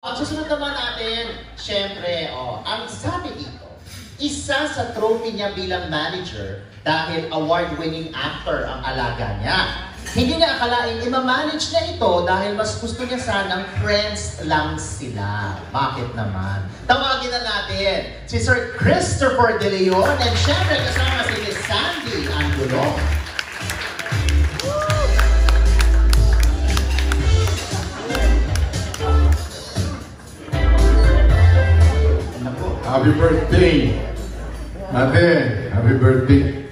Ang susunod naman natin, syempre, ang sabi dito, isa sa trophy niya bilang manager dahil award-winning actor ang alaga niya. Hindi niya akalain i-manage na ito dahil mas gusto niya sanang friends lang sila. Bakit naman? Tawagin na natin si Sir Christopher De Leon and syempre kasama si Miss Sandy Angulo. Happy birthday! Ate, happy birthday!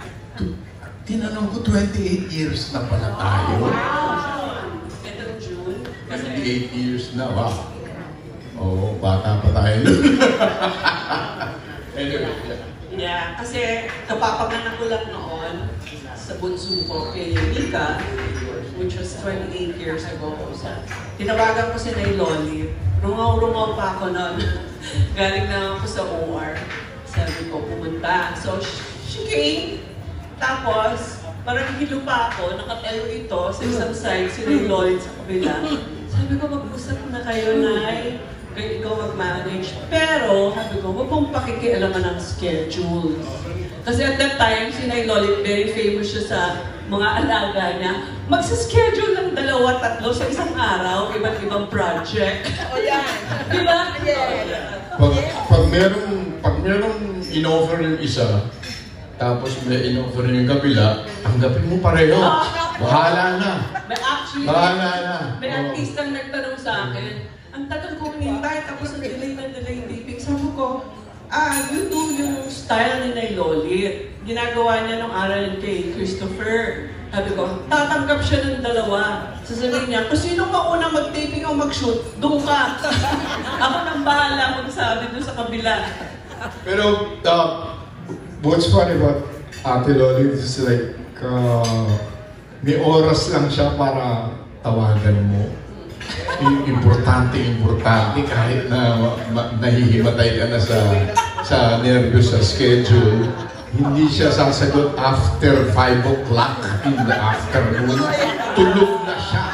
Tinanong ko, 28 years na pala tayo. Wow! Itong June. 28 years na, wow. Oo, bata pa tayo. Anyway, Yeah, kasi kapapanganak ko lang noon sa bunso ko kay Mika, which was 28 years ago. Tinawagan ko si Nay Loli. Rungaw-rungaw pa ako noon. Galing na ako sa OR. Sabi ko, pumunta. So, she came. Tapos, parang hilo pa ako. Nakatayo ito sa isang side, si Nay Loli sa kabila. Sabi ko, mag-usap na kayo, Nay. Kaya ikaw mag-manage. Pero, sabi ko, huwag mong pakikialaman ng schedule. Kasi at that time, si Nay Loli, very famous siya sa mga alaga niya. Magsa-schedule ng 2-3 sa isang araw, iba't ibang project. O yan. Di ba? Yeah. pag merong in-offer yung isa, tapos may in-offer yung kabila, tanggapin mo pareho. Bahala na. Bahala na. May artistang nagtanong sa akin, ang tagal ko hinintay, tapos ang delay yung taping. Sabi ko, you do yung style ni Nay Loli. Ginagawa niya nung aral kay Christopher. Sabi ko, tatanggap siya ng 2. Sasabihin niya, kung sino ka unang mag-taping o mag-shoot, doon ka. Ako nang bahala magsabi doon sa kabila. Pero, what's funny about Ate Loli is like, may oras lang siya para tawagan mo. Importante kahit na nahihimatay ka na sa nervyos sa schedule. Hindi siya sasagot after 5 o'clock in the afternoon. Tulog na siya.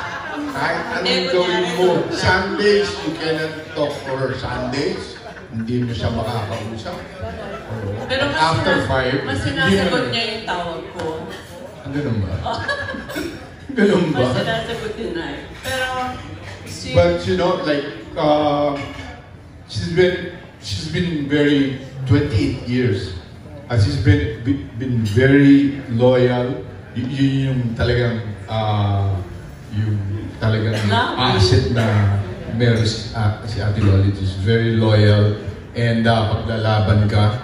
Kahit anong gawin mo. Sundays, you cannot talk to her. Sundays, hindi mo siya makakausap. Pero After 5, mas sinasagot niya yung tawag ko. Ganun ba? Ganun ba? Mas sinasagot din na eh. Pero, But you know, like, she's been very 28 years. She's been very loyal. Yung talagang asset na meron si Ate Loli. She's very loyal and paglalaban ka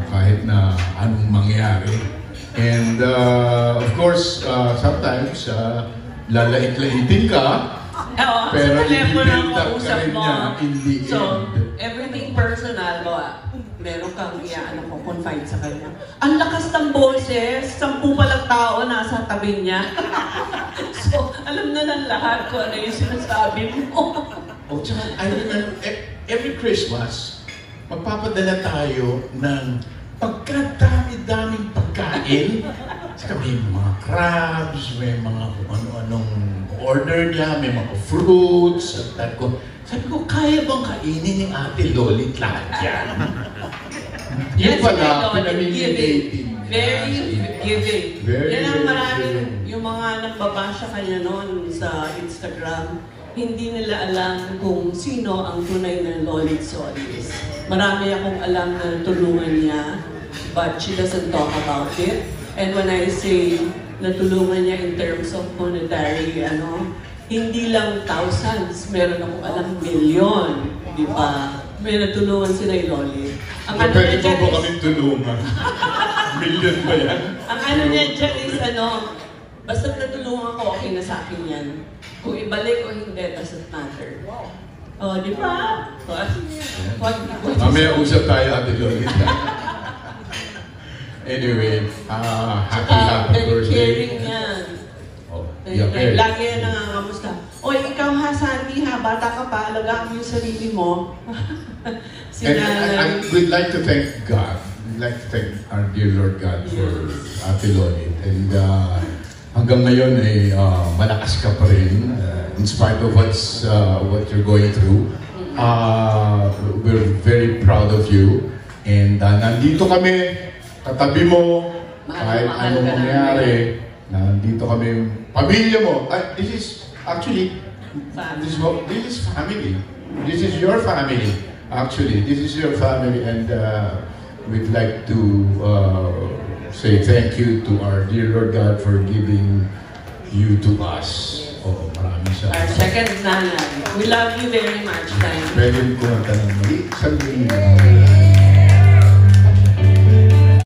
kahit na anong mangyari. And of course, sometimes lalait-laitin ka. Pero i-build up ka rin niya in the end. So, everything personal, meron kang confide sa kanya. Ang lakas ng boses, 10 palang tao nasa tabi niya. So, alam na ng lahat kung ano yung sinasabi mo. Tsaka, I remember, every Christmas, magpapadala tayo ng pagkadami-daming pagkain. Saka may mga crabs, may mga kung ano-anong order niya, may mga fruits. Sabi ko, kaya bang kainin ni Ate Loli lahat yan? Yun pala, pinamimilitin. Very giving. Yan ang maraming, giving. yung mga nagbabasya kanya noon sa Instagram, hindi nila alam kung sino ang tunay na Loli Solis. Marami akong alam na tulungan niya, but she doesn't talk about it. And when I say natulungan niya in terms of monetary, hindi lang thousands, meron akong alam milyon, di ba? May natulungan si Nay Loli. Ang Pwede po ba kami tulungan? Million ba yan? Ang niya dyan is basta natulungan ko, okay na sa akin yan. Kung ibalik o hindi, doesn't matter. Di ba? Mamaya usap tayo, Ate Loli. Anyway, happy birthday. Caring yan. Lagi yan nangangamusta. Oy, ikaw ha, Sandy ha, bata ka pa, alagaan mo yung sarili mo. And we'd like to thank God. We'd like to thank our dear Lord God for Ate Loli. And hanggang ngayon ay malakas ka pa rin. in spite of what you're going through. We're very proud of you. And nandito kami, katabi mo, kahit anong mangyari. Nandito kami, pamilya mo. This is actually, this is family. This is your family. Actually, this is your family. And we'd like to say thank you to our dear Lord God for giving you to us. Maraming Our second nanay. We love you very much, Nanay. Pwede ko na tanong mali. Sabihin